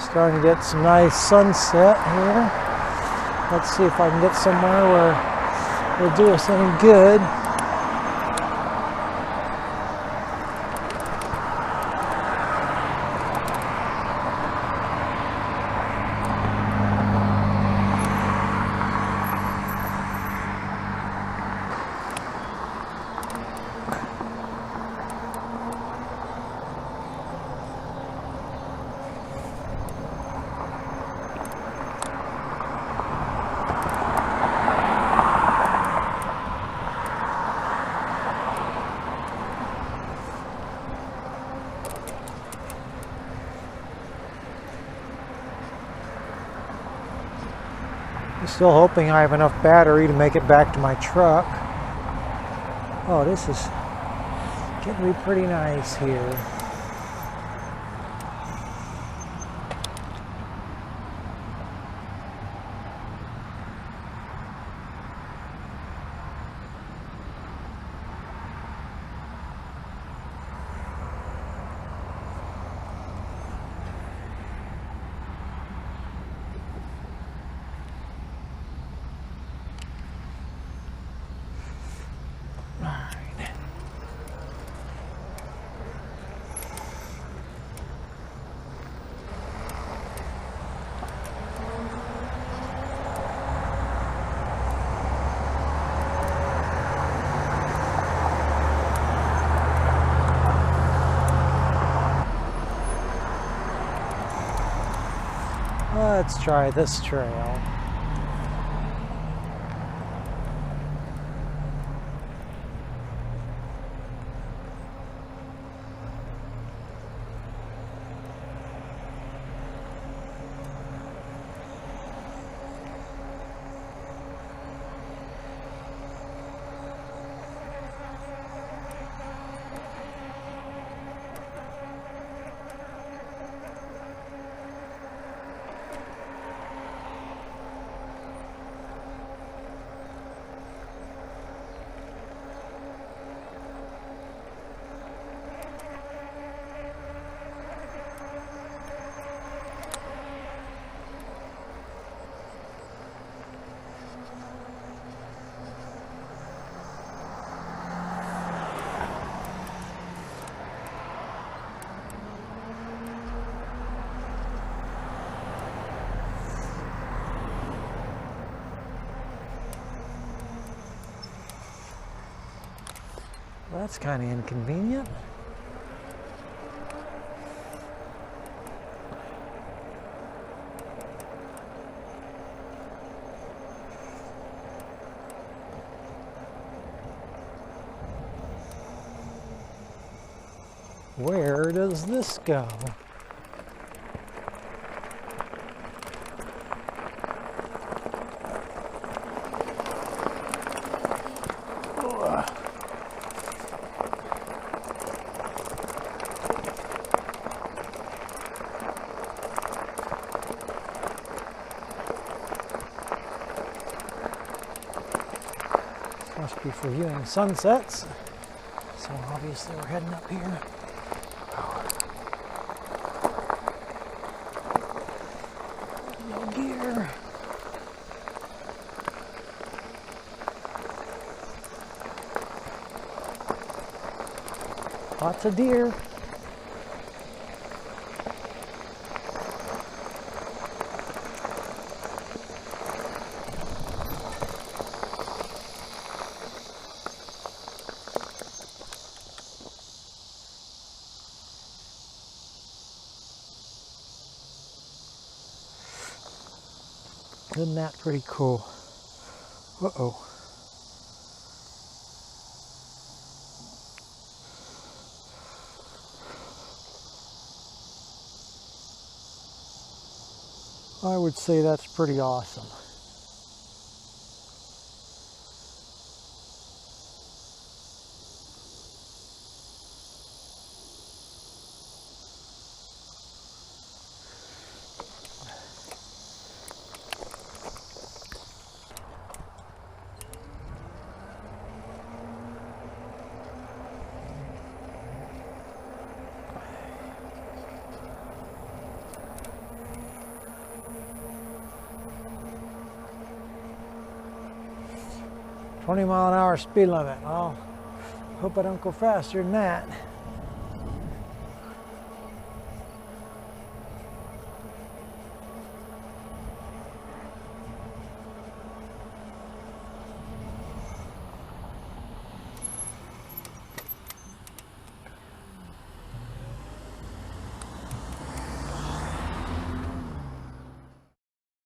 Starting to get some nice sunset here. Let's see if I can get somewhere where it'll do us any good. I'm still hoping I have enough battery to make it back to my truck. Oh, this is getting to be pretty nice here. Let's try this trail. Well, that's kind of inconvenient. Where does this go? Must be for viewing sunsets. So obviously we're heading up here. No gear. Lots of deer. Isn't that pretty cool? Uh-oh. I would say that's pretty awesome. 20 mile an hour speed limit. Well, hope I don't go faster than that.